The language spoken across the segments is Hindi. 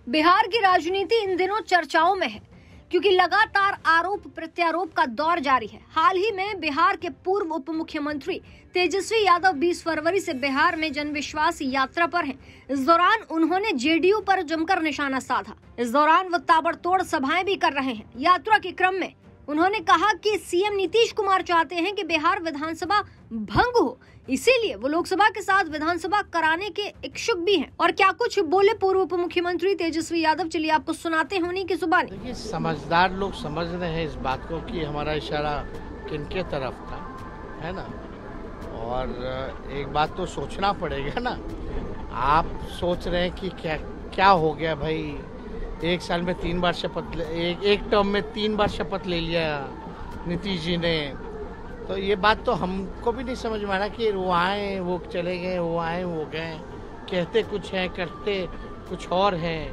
बिहार की राजनीति इन दिनों चर्चाओं में है क्योंकि लगातार आरोप प्रत्यारोप का दौर जारी है। हाल ही में बिहार के पूर्व उप मुख्यमंत्री तेजस्वी यादव 20 फरवरी से बिहार में जनविश्वास यात्रा पर हैं। इस दौरान उन्होंने जेडीयू पर जमकर निशाना साधा। इस दौरान वो ताबड़तोड़ सभाएं भी कर रहे हैं। यात्रा के क्रम में उन्होंने कहा कि सीएम नीतीश कुमार चाहते हैं कि बिहार विधानसभा भंग हो, इसीलिए वो लोकसभा के साथ विधानसभा कराने के इच्छुक भी हैं। और क्या कुछ बोले पूर्व उप मुख्यमंत्री तेजस्वी यादव, चलिए आपको सुनाते हैं उन्हीं की जुबानी। देखिए, समझदार लोग समझ रहे हैं इस बात को कि हमारा इशारा किनके तरफ था, है ना। और एक बात तो सोचना पड़ेगा ना। आप सोच रहे हैं कि क्या हो गया भाई, एक साल में 3 बार शपथ, एक टर्म में 3 बार शपथ ले लिया नीतीश जी ने। तो ये बात तो हमको भी नहीं समझ में आ रहा कि वो आए वो चले गए, वो आए वो गए, कहते कुछ हैं करते कुछ और हैं।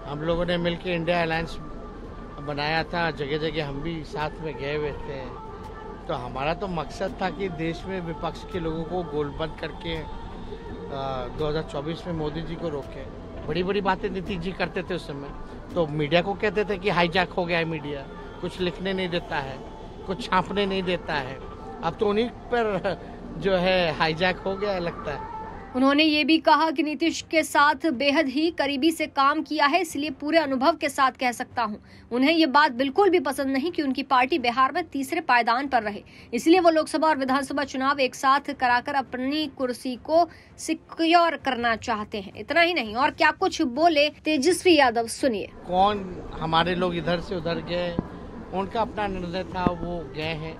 हम लोगों ने मिलकर इंडिया अलायंस बनाया था, जगह जगह हम भी साथ में गए हुए थे। तो हमारा तो मकसद था कि देश में विपक्ष के लोगों को गोलबंद करके 2024 में मोदी जी को रोके। बड़ी बड़ी बातें नीतीश जी करते थे उस समय, तो मीडिया को कहते थे कि हाईजैक हो गया है मीडिया, कुछ लिखने नहीं देता है, कुछ छापने नहीं देता है। अब तो उन्हीं पर जो है हाईजैक हो गया है लगता है। उन्होंने ये भी कहा कि नीतीश के साथ बेहद ही करीबी से काम किया है, इसलिए पूरे अनुभव के साथ कह सकता हूं। उन्हें ये बात बिल्कुल भी पसंद नहीं कि उनकी पार्टी बिहार में तीसरे पायदान पर रहे, इसलिए वो लोकसभा और विधानसभा चुनाव एक साथ कराकर अपनी कुर्सी को सिक्योर करना चाहते हैं। इतना ही नहीं, और क्या कुछ बोले तेजस्वी यादव, सुनिए। कौन हमारे लोग इधर से उधर गए, उनका अपना निर्णय था, वो गए हैं,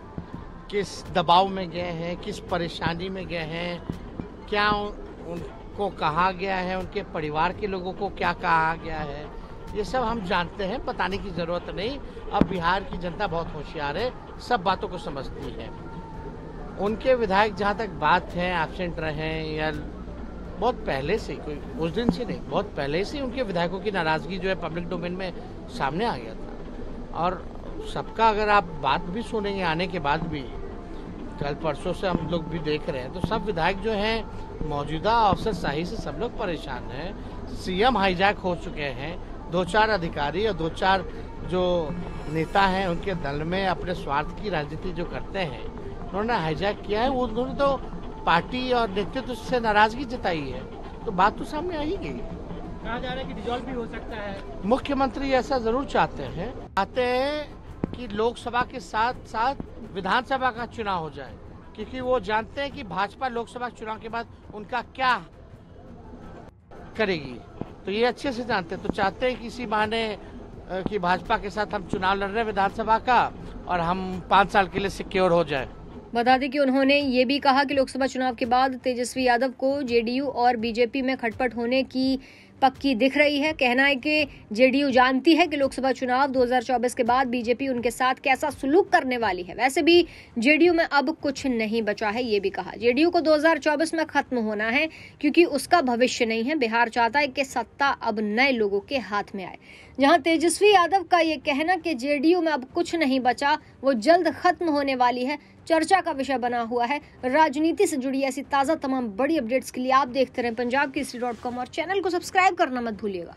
किस दबाव में गए हैं, किस परेशानी में गए हैं, क्या उनको कहा गया है, उनके परिवार के लोगों को क्या कहा गया है, ये सब हम जानते हैं, बताने की जरूरत नहीं। अब बिहार की जनता बहुत होशियार है, सब बातों को समझती है। उनके विधायक जहाँ तक बात है एब्सेंट रहे या बहुत पहले से, कोई उस दिन से नहीं, बहुत पहले से उनके विधायकों की नाराजगी जो है पब्लिक डोमेन में सामने आ गया था। और सबका अगर आप बात भी सुनेंगे आने के बाद भी, कल परसों से हम लोग भी देख रहे हैं, तो सब विधायक जो हैं मौजूदा अफसरशाही से सब लोग परेशान हैं। सीएम हाईजैक हो चुके हैं। 2-4 अधिकारी और 2-4 जो नेता हैं उनके दल में अपने स्वार्थ की राजनीति जो करते हैं, उन्होंने हाईजैक किया है। उन्होंने तो पार्टी और नेतृत्व से नाराजगी जताई है, तो बात तो सामने आ ही गई। कहा जा रहा है कि डिसॉल्व भी हो सकता है। मुख्यमंत्री ऐसा जरूर चाहते हैं कि लोकसभा के साथ साथ विधानसभा का चुनाव हो जाए, क्योंकि वो जानते हैं कि भाजपा लोकसभा चुनाव के बाद उनका क्या करेगी, तो ये अच्छे से जानते हैं। तो चाहते हैं कि इसी बहाने कि भाजपा के साथ हम चुनाव लड़ रहे हैं विधानसभा का, और हम 5 साल के लिए सिक्योर हो जाए। बता दें कि उन्होंने ये भी कहा कि लोकसभा चुनाव के बाद तेजस्वी यादव को जेडीयू और बीजेपी में खटपट होने की पक्की दिख रही है। कहना है कि जेडीयू जानती है कि लोकसभा चुनाव 2024 के बाद बीजेपी उनके साथ कैसा सुलूक करने वाली है। वैसे भी जेडीयू में अब कुछ नहीं बचा है, ये भी कहा। जेडीयू को 2024 में खत्म होना है क्योंकि उसका भविष्य नहीं है। बिहार चाहता है कि सत्ता अब नए लोगों के हाथ में आए। जहां तेजस्वी यादव का ये कहना कि जेडीयू में अब कुछ नहीं बचा, वो जल्द खत्म होने वाली है, चर्चा का विषय बना हुआ है। राजनीति से जुड़ी ऐसी ताज़ा तमाम बड़ी अपडेट्स के लिए आप देखते रहें पंजाब केसरी.com और चैनल को सब्सक्राइब करना मत भूलिएगा।